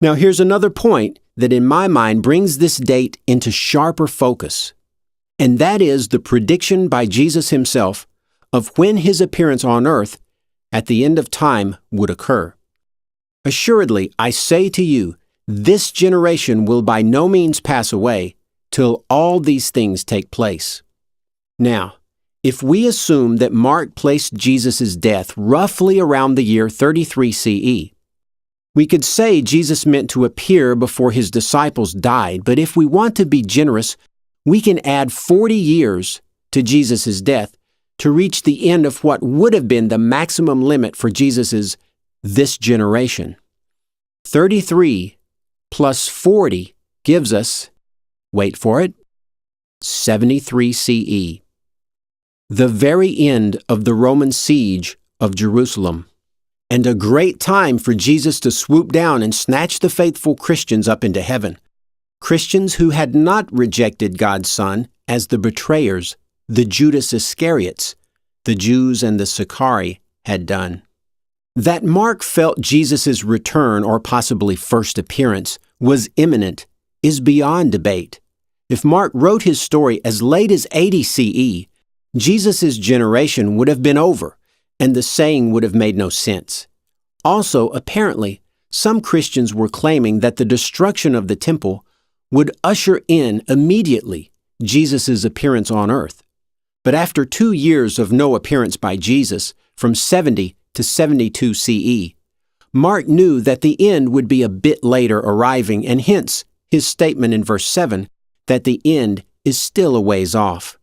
Now here's another point that in my mind brings this date into sharper focus, and that is the prediction by Jesus himself of when his appearance on earth at the end of time would occur. Assuredly, I say to you, this generation will by no means pass away till all these things take place. Now, if we assume that Mark placed Jesus' death roughly around the year 33 CE, we could say Jesus meant to appear before his disciples died, but if we want to be generous, we can add 40 years to Jesus' death to reach the end of what would have been the maximum limit for Jesus' this generation. 33 plus 40 gives us, wait for it, 73 CE. The very end of the Roman siege of Jerusalem, and a great time for Jesus to swoop down and snatch the faithful Christians up into heaven. Christians who had not rejected God's Son as the betrayers, the Judas Iscariots, the Jews and the Sicarii had done. That Mark felt Jesus' return, or possibly first appearance, was imminent is beyond debate. If Mark wrote his story as late as 80 CE, Jesus' generation would have been over, and the saying would have made no sense. Also, apparently, some Christians were claiming that the destruction of the temple would usher in immediately Jesus' appearance on earth. But after 2 years of no appearance by Jesus, from 70 to 72 CE, Mark knew that the end would be a bit later arriving, and hence his statement in verse 7 that the end is still a ways off.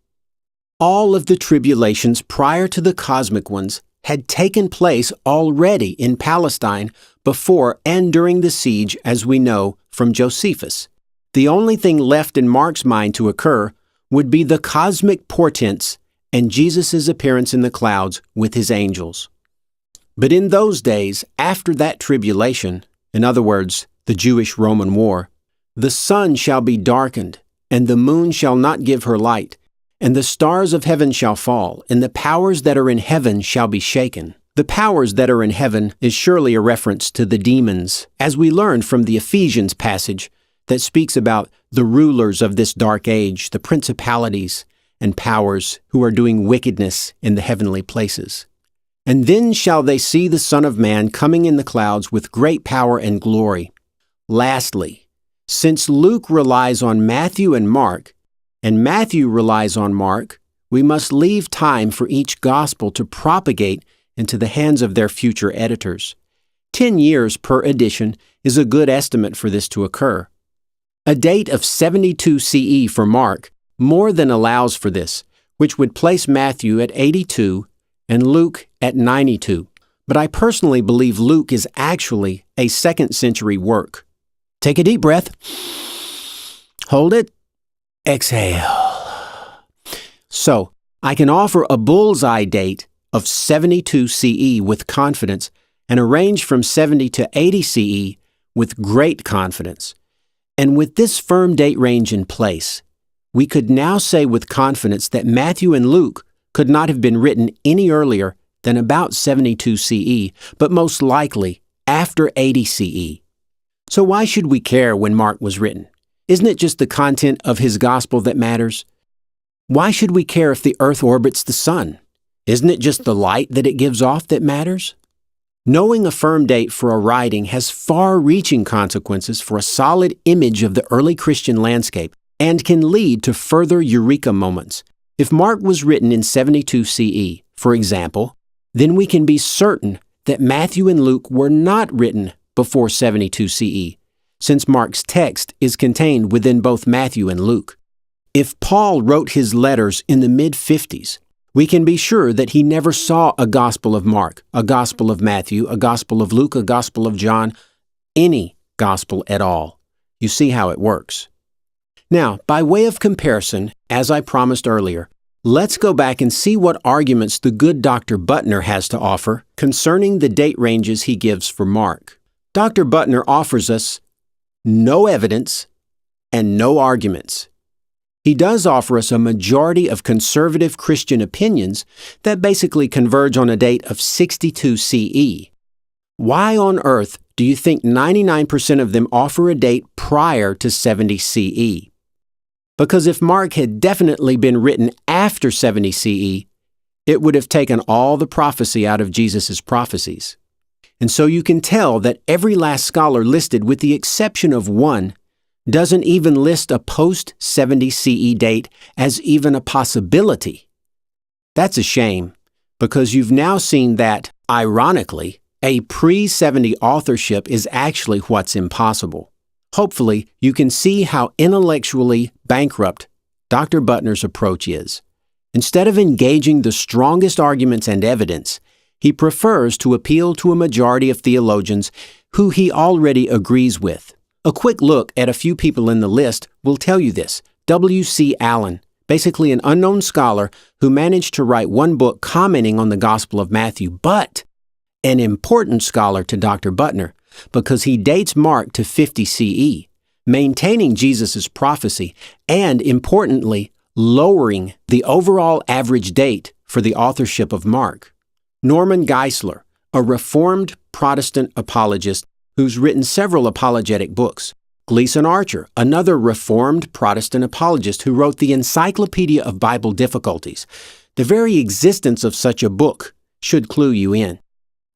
All of the tribulations prior to the cosmic ones had taken place already in Palestine before and during the siege, as we know from Josephus. The only thing left in Mark's mind to occur would be the cosmic portents and Jesus' appearance in the clouds with his angels. But in those days, after that tribulation, in other words, the Jewish-Roman War, the sun shall be darkened, and the moon shall not give her light, and the stars of heaven shall fall, and the powers that are in heaven shall be shaken. The powers that are in heaven is surely a reference to the demons, as we learned from the Ephesians passage that speaks about the rulers of this dark age, the principalities and powers who are doing wickedness in the heavenly places. And then shall they see the Son of Man coming in the clouds with great power and glory. Lastly, since Luke relies on Matthew and Mark, and Matthew relies on Mark, we must leave time for each gospel to propagate into the hands of their future editors. 10 years per edition is a good estimate for this to occur. A date of 72 CE for Mark more than allows for this, which would place Matthew at 82 and Luke at 92. But I personally believe Luke is actually a 2nd century work. Take a deep breath. Hold it. Exhale. So, I can offer a bullseye date of 72 CE with confidence and a range from 70 to 80 CE with great confidence. And with this firm date range in place, we could now say with confidence that Matthew and Luke could not have been written any earlier than about 72 CE, but most likely after 80 CE. So why should we care when Mark was written? Isn't it just the content of his gospel that matters? Why should we care if the earth orbits the sun? Isn't it just the light that it gives off that matters? Knowing a firm date for a writing has far-reaching consequences for a solid image of the early Christian landscape and can lead to further eureka moments. If Mark was written in 72 CE, for example, then we can be certain that Matthew and Luke were not written before 72 CE, since Mark's text is contained within both Matthew and Luke. If Paul wrote his letters in the mid-50s, we can be sure that he never saw a Gospel of Mark, a Gospel of Matthew, a Gospel of Luke, a Gospel of John, any Gospel at all. You see how it works. Now, by way of comparison, as I promised earlier, let's go back and see what arguments the good Dr. Butner has to offer concerning the date ranges he gives for Mark. Dr. Butner offers us no evidence and no arguments. He does offer us a majority of conservative Christian opinions that basically converge on a date of 62 CE. Why on earth do you think 99% of them offer a date prior to 70 CE? Because if Mark had definitely been written after 70 CE, it would have taken all the prophecy out of Jesus' prophecies. And so you can tell that every last scholar listed, with the exception of one, doesn't even list a post-70 CE date as even a possibility. That's a shame, because you've now seen that, ironically, a pre-70 authorship is actually what's impossible. Hopefully, you can see how intellectually bankrupt Dr. Buttner's approach is. Instead of engaging the strongest arguments and evidence, he prefers to appeal to a majority of theologians who he already agrees with. A quick look at a few people in the list will tell you this. W.C. Allen, basically an unknown scholar who managed to write one book commenting on the Gospel of Matthew, but an important scholar to Dr. Buttner because he dates Mark to 50 CE, maintaining Jesus' prophecy and, importantly, lowering the overall average date for the authorship of Mark. Norman Geisler, a Reformed Protestant apologist who's written several apologetic books. Gleason Archer, another Reformed Protestant apologist who wrote the Encyclopedia of Bible Difficulties. The very existence of such a book should clue you in.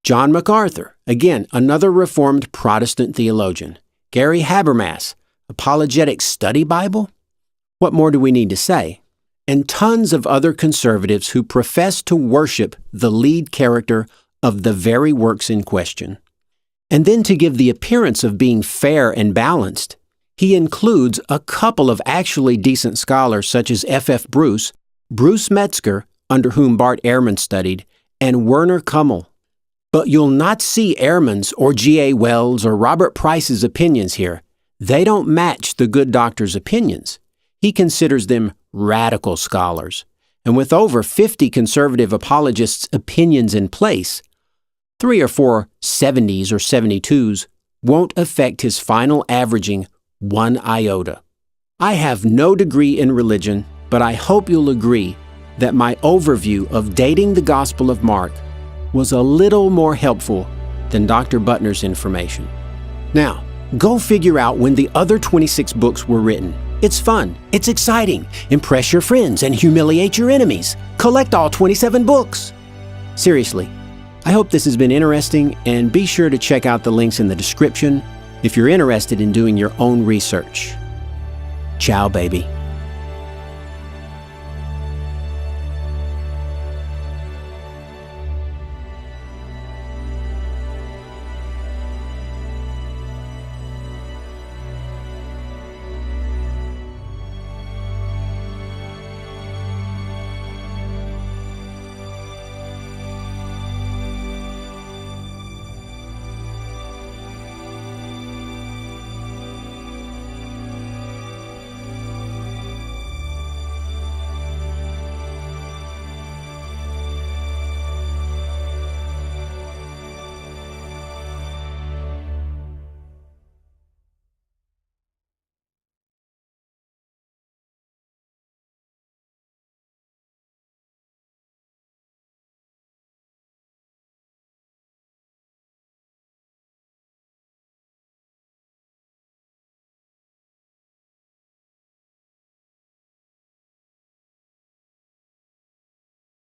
John MacArthur, again, another Reformed Protestant theologian. Gary Habermas, Apologetic Study Bible? What more do we need to say? And tons of other conservatives who profess to worship the lead character of the very works in question. And then to give the appearance of being fair and balanced, he includes a couple of actually decent scholars such as F. Bruce, Bruce Metzger, under whom Bart Ehrman studied, and Werner Kummel. But you'll not see Ehrman's or G.A. Wells or Robert Price's opinions here. They don't match the good doctor's opinions. He considers them radical scholars. And with over 50 conservative apologists' opinions in place, 3 or 4 70s or 72s won't affect his final averaging one iota. I have no degree in religion, but I hope you'll agree that my overview of dating the Gospel of Mark was a little more helpful than Dr. Buttner's information. Now, go figure out when the other 26 books were written. It's fun, it's exciting. Impress your friends and humiliate your enemies. Collect all 27 books. Seriously, I hope this has been interesting, and be sure to check out the links in the description if you're interested in doing your own research. Ciao, baby.